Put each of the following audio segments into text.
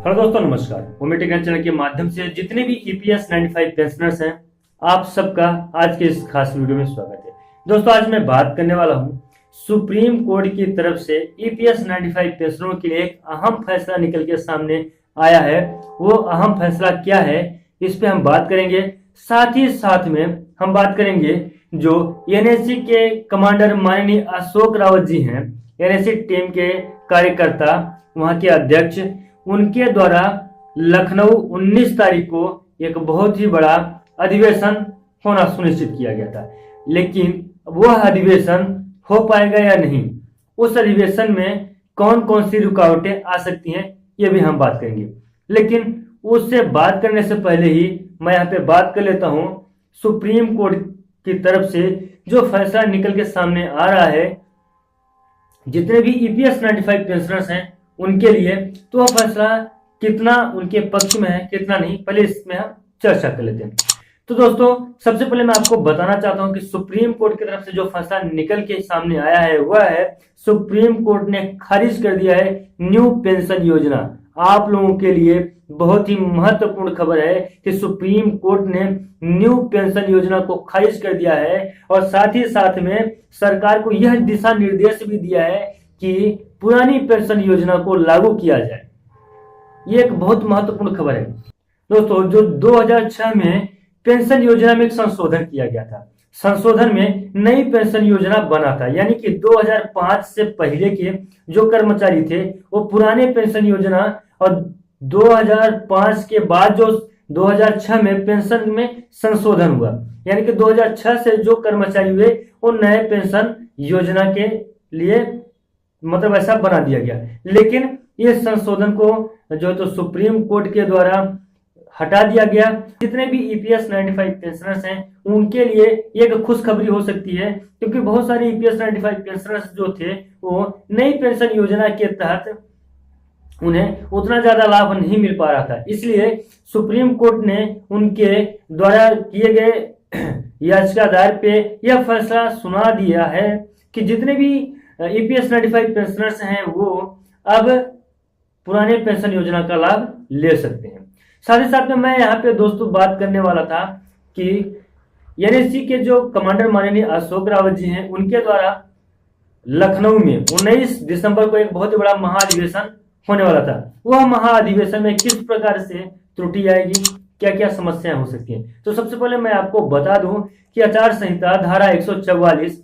Hello दोस्तों, नमस्कार। वोमेटिक channel के माध्यम से जितने भी ईपीएस 95 पेंशनर्स हैं, आप सबका आज के इस खास वीडियो में स्वागत है। दोस्तों, आज मैं बात करने वाला हूं सुप्रीम कोर्ट की तरफ से ईपीएस 95 पेंशनरों के लिए एक अहम फैसला निकल के सामने आया है। वो अहम फैसला क्या है, इस पे हम बात करेंगे। साथ ही साथ में हम बात करेंगे जो एनएससी के कमांडर माननीय अशोक रावत जी हैं, एनएससी टीम के कार्यकर्ता, वहां के अध्यक्ष, उनके द्वारा लखनऊ 19 तारीख को एक बहुत ही बड़ा अधिवेशन होना सुनिश्चित किया गया था। लेकिन वह अधिवेशन हो पाएगा या नहीं, उस अधिवेशन में कौन कौन सी रुकावटें आ सकती हैं, ये भी हम बात करेंगे। लेकिन उससे बात करने से पहले ही मैं यहाँ पे बात कर लेता हूँ सुप्रीम कोर्ट की तरफ से जो फैसला निकल के सामने आ रहा है जितने भी ईपीएस 95 पेंशनर्स हैं उनके लिए, तो वह फैसला कितना उनके पक्ष में है कितना नहीं, पहले इसमें हम चर्चा कर लेते हैं। तो दोस्तों, सबसे पहले मैं आपको बताना चाहता हूं कि सुप्रीम कोर्ट की तरफ से जो फैसला निकल के सामने आया है वह है सुप्रीम कोर्ट ने खारिज कर दिया है न्यू पेंशन योजना। आप लोगों के लिए बहुत ही महत्वपूर्ण खबर है कि सुप्रीम कोर्ट ने न्यू पेंशन योजना को खारिज कर दिया है और साथ ही साथ में सरकार को यह दिशा निर्देश भी दिया है कि पुरानी पेंशन योजना को लागू किया जाए। ये एक बहुत महत्वपूर्ण खबर है दोस्तों। जो 2006 में पेंशन योजना में एक संशोधन किया गया था, संशोधन में नई पेंशन योजना बना था, यानी कि 2005 से पहले के जो कर्मचारी थे वो पुराने पेंशन योजना, और 2005 के बाद जो 2006 में पेंशन में संशोधन हुआ, यानी कि 2006 से जो कर्मचारी हुए वो नए पेंशन योजना के लिए मतलब ऐसा बना दिया गया। लेकिन इस संशोधन को जो है तो सुप्रीम कोर्ट के द्वारा हटा दिया गया। जितने भी ईपीएस 95 पेंशनर्स हैं उनके लिए एक खुशखबरी हो सकती है, क्योंकि बहुत सारे ईपीएस 95 पेंशनर्स जो थे वो नई पेंशन योजना के तहत उन्हें उतना ज्यादा लाभ नहीं मिल पा रहा था। इसलिए सुप्रीम कोर्ट ने उनके द्वारा किए गए याचिका आधार पे यह फैसला सुना दिया है कि जितने भी ईपीएस 95 पेंशनर्स हैं वो अब पुराने पेंशन योजना का लाभ ले सकते हैं। साथ ही साथ में मैं यहाँ पे दोस्तों बात करने वाला था कि एनएससी के जो कमांडर माननीय अशोक रावत जी हैं उनके द्वारा लखनऊ में 19 दिसंबर को एक बहुत ही बड़ा महाधिवेशन होने वाला था। वह महाधिवेशन में किस प्रकार से त्रुटि आएगी, क्या क्या समस्याएं हो सकती हैं, तो सबसे पहले मैं आपको बता दूं कि आचार संहिता धारा 144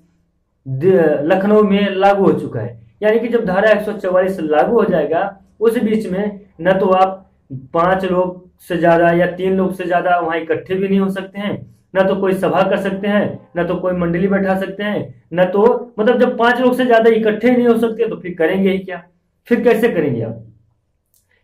लखनऊ में लागू हो चुका है। यानी कि जब धारा 144 लागू हो जाएगा उस बीच में न तो आप 5 लोग से ज्यादा या 3 लोग से ज्यादा वहां इकट्ठे भी नहीं हो सकते हैं, न तो कोई सभा कर सकते हैं, न तो कोई मंडली बैठा सकते हैं, न तो मतलब जब 5 लोग से ज्यादा इकट्ठे नहीं हो सकते तो फिर करेंगे ही क्या, फिर कैसे करेंगे आप।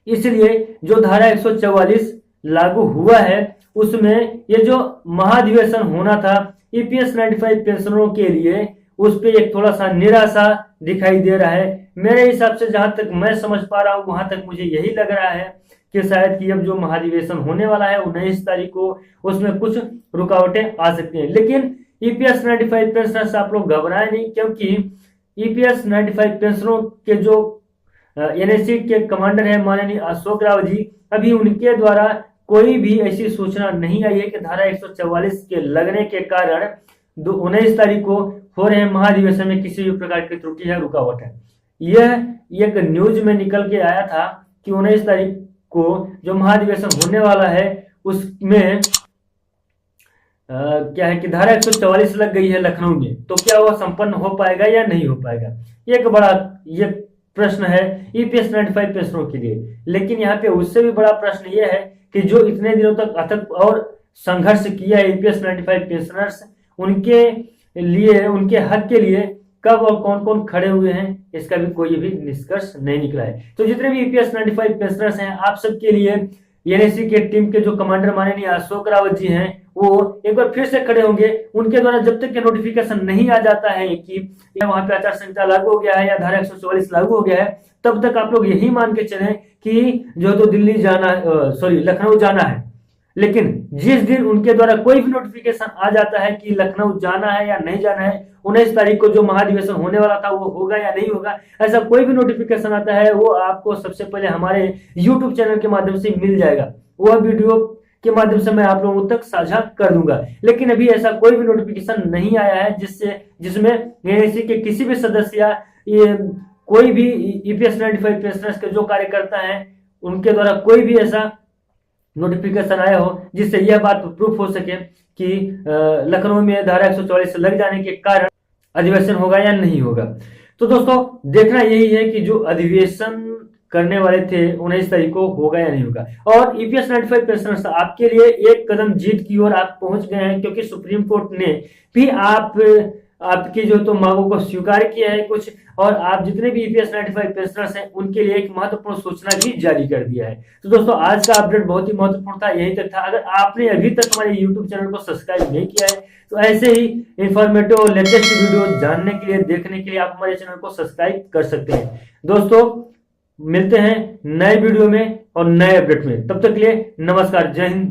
इसलिए जो धारा 144 लागू हुआ है उसमें ये जो महाधिवेशन होना था ईपीएस 95 पेंशनरों के लिए, उस पे एक थोड़ा सा निराशा दिखाई दे रहा है। मेरे हिसाब से जहां तक मैं समझ पा रहा हूं वहां तक मुझे यही लग रहा है कि शायद कि अब जो महाधिवेशन होने वाला है 19 तारीख को, उसमें कुछ रुकावटें आ सकती हैं। लेकिन ईपीएस 95 पेंशनर्स आप लोग घबराएं नहीं, क्योंकि ईपीएस 95 पेंशनरों के जो एनएससी के कमांडर है माननीय अशोक रावत जी, अभी उनके द्वारा कोई भी ऐसी सूचना नहीं आई है कि धारा 144 के लगने के कारण 19 तारीख को हो रहे महाधिवेशन में किसी भी प्रकार की त्रुटि है, रुकावट है। यह एक न्यूज में निकल के आया था कि 19 तारीख को जो महाधिवेशन होने वाला है उसमें क्या है कि धारा 144 लग गई है लखनऊ में, तो क्या वह संपन्न हो पाएगा या नहीं हो पाएगा, एक बड़ा ये प्रश्न है ईपीएस 95 पेंशनरों के लिए। लेकिन यहाँ पे उससे भी बड़ा प्रश्न यह है कि जो इतने दिनों तक अथक और संघर्ष किया है ईपीएस 95 पेंशनर्स, उनके लिए, उनके हक के लिए कब और कौन कौन खड़े हुए हैं, इसका भी कोई भी निष्कर्ष नहीं निकला है। तो जितने भी ईपीएस 95 पेंशनर्स हैं आप सबके लिए एनएससी के टीम के जो कमांडर माननीय अशोक रावत जी हैं वो एक बार फिर से खड़े होंगे। उनके द्वारा जब तक के नोटिफिकेशन नहीं आ जाता है कि वहां पे आचार संहिता लागू हो गया है या धारा 144 लागू हो गया है, तब तक आप लोग यही मान के चलें कि जो तो दिल्ली जाना, लखनऊ जाना है, लेकिन जिस दिन उनके द्वारा कोई भी नोटिफिकेशन आ जाता है कि लखनऊ जाना है या नहीं जाना है, 19 तारीख को जो महाधिवेशन होने वाला था वो होगा या नहीं होगा, ऐसा कोई भी नोटिफिकेशन आता है वो आपको सबसे पहले हमारे यूट्यूब चैनल के माध्यम से मिल जाएगा। वह वीडियो के माध्यम से मैं आप लोगों तक साझा कर दूंगा। लेकिन अभी ऐसा कोई भी नोटिफिकेशन नहीं आया है जिसमें एनएससी के किसी भी सदस्य या कोई भी ईपीएस 95 पेंशनर्स के जो कार्यकर्ता हैं उनके द्वारा कोई भी ऐसा नोटिफिकेशन आया हो जिससे यह बात प्रूफ हो सके कि लखनऊ में धारा 144 लग जाने के कारण अधिवेशन होगा या नहीं होगा। तो दोस्तों देखना यही है कि जो अधिवेशन करने वाले थे 19 तारीख को होगा या नहीं होगा। और ईपीएस 95 पेंशनर्स आपके लिए एक कदम जीत की ओर आप पहुंच गए हैं, क्योंकि सुप्रीम कोर्ट ने भी आपकी जो तो मांगों को स्वीकार किया है कुछ, और आप जितने भी ईपीएस 95 पेंशनर्स हैं उनके लिए एक महत्वपूर्ण सूचना भी जारी कर दिया है। तो दोस्तों आज का अपडेट बहुत ही महत्वपूर्ण था, यही तक था। अगर आपने अभी तक हमारे यूट्यूब चैनल को सब्सक्राइब नहीं किया है तो ऐसे ही इंफॉर्मेटिव और लेटेस्ट वीडियो जानने के लिए, देखने के लिए आप हमारे चैनल को सब्सक्राइब कर सकते हैं। दोस्तों मिलते हैं नए वीडियो में और नए अपडेट में, तब तक के लिए नमस्कार, जय हिंद।